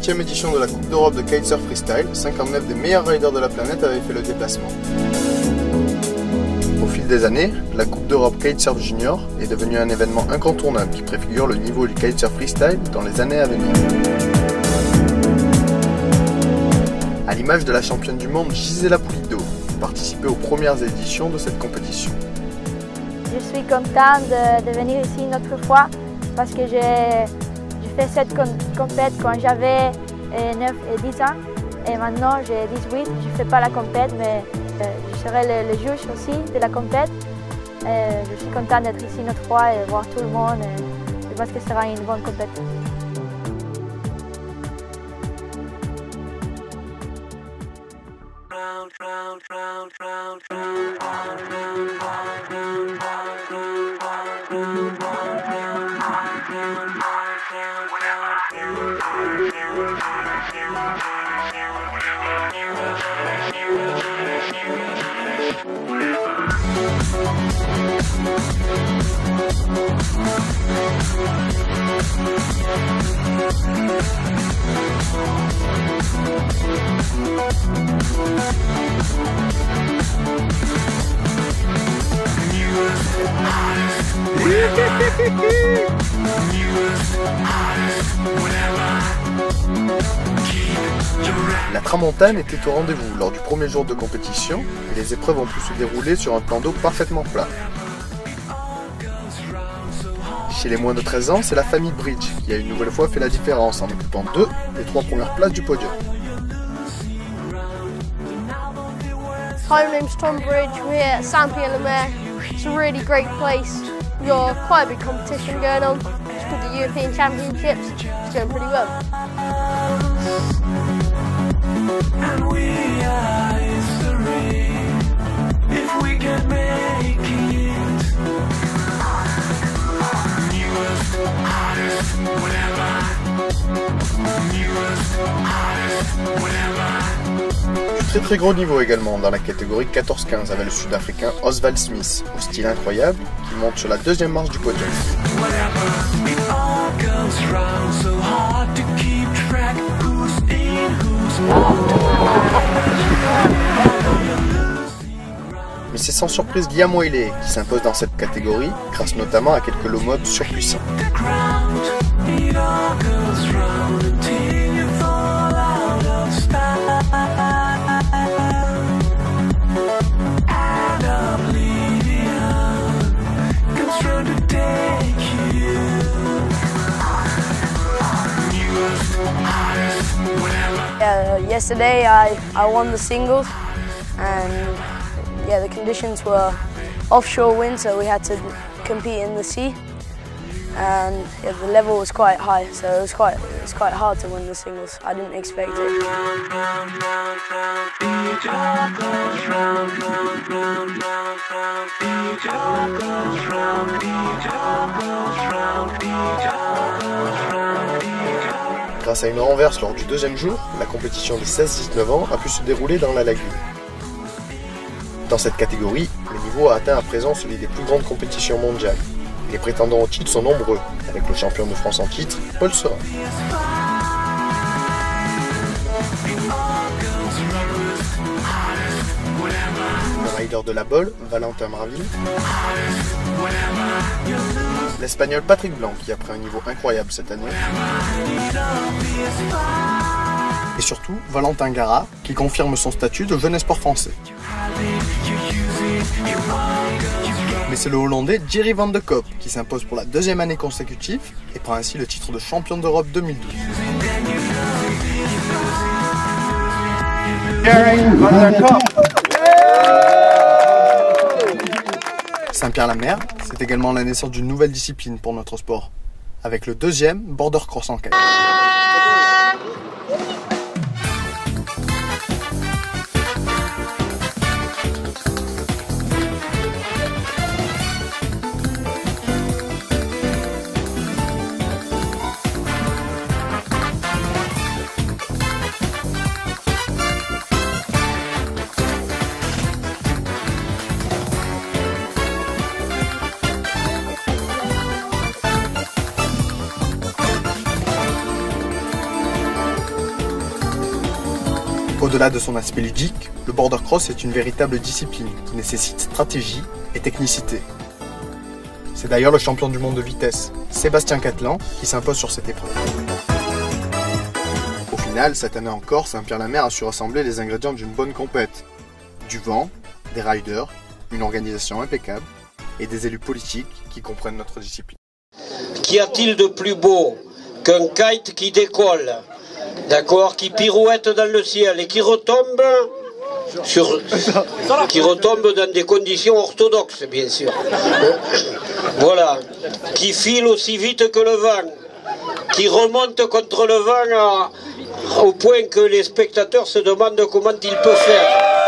7e édition de la Coupe d'Europe de kitesurf freestyle. 59 des meilleurs riders de la planète avaient fait le déplacement. Au fil des années, la Coupe d'Europe Kitesurf Junior est devenue un événement incontournable qui préfigure le niveau du kitesurf freestyle dans les années à venir. À l'image de la championne du monde Gisela Pulido, qui participait aux premières éditions de cette compétition. Je suis contente de venir ici une autre fois parce que j'ai fait cette compète quand j'avais 9 et 10 ans et maintenant j'ai 18. Je ne fais pas la compète mais je serai le juge aussi de la compète. Je suis contente d'être ici une autre fois et voir tout le monde. Je pense que ce sera une bonne compète. La tramontane était au rendez-vous lors du premier jour de compétition et les épreuves ont pu se dérouler sur un plan d'eau parfaitement plat. Chez les moins de 13 ans, c'est la famille Bridge qui a une nouvelle fois fait la différence en occupant 2 des 3 premières places du podium. Hi, my name's Tom Bridge. We're here at Saint-Pierre-le-Maire. It's a really great place. We've got quite a big competition going on. It's called the European Championships. It's going pretty well. And we are history if we can make it. Newest, hottest, whatever. Newest, hottest, whatever. Du très gros niveau également dans la catégorie 14-15 avec le sud-africain Oswald Smith, au style incroyable, qui monte sur la 2e marche du podium. Mais c'est sans surprise Guillaume Oiley qui s'impose dans cette catégorie, grâce notamment à quelques low mobs surpuissants. Yesterday I won the singles and yeah, the conditions were offshore wind, so we had to compete in the sea, and yeah, the level was quite high, so it was quite hard to win the singles. I didn't expect it. Grâce à une renverse lors du 2e jour, la compétition des 16-19 ans a pu se dérouler dans la lagune. Dans cette catégorie, le niveau a atteint à présent celui des plus grandes compétitions mondiales. Les prétendants au titre sont nombreux, avec le champion de France en titre, Paul Serin. Le rider de la Bolle, Valentin Marville. L'Espagnol Patrick Blanc qui a pris un niveau incroyable cette année. Et surtout, Valentin Gara qui confirme son statut de jeune espoir français. Mais c'est le Hollandais Jerry van de Koop qui s'impose pour la 2e année consécutive et prend ainsi le titre de champion d'Europe 2012. Jerry van de Koop. Saint-Pierre-la-Mer, c'est également la naissance d'une nouvelle discipline pour notre sport, avec le 2e border cross en kite. Au-delà de son aspect ludique, le border cross est une véritable discipline qui nécessite stratégie et technicité. C'est d'ailleurs le champion du monde de vitesse, Sébastien Cattelan, qui s'impose sur cette épreuve. Au final, cette année encore, Saint-Pierre-la-Mer a su rassembler les ingrédients d'une bonne compète. Du vent, des riders, une organisation impeccable et des élus politiques qui comprennent notre discipline. Qu'y a-t-il de plus beau qu'un kite qui décolle, d'accord, qui pirouette dans le ciel et qui retombe dans des conditions orthodoxes, bien sûr. Voilà, qui file aussi vite que le vent, qui remonte contre le vent au point que les spectateurs se demandent comment il peut faire.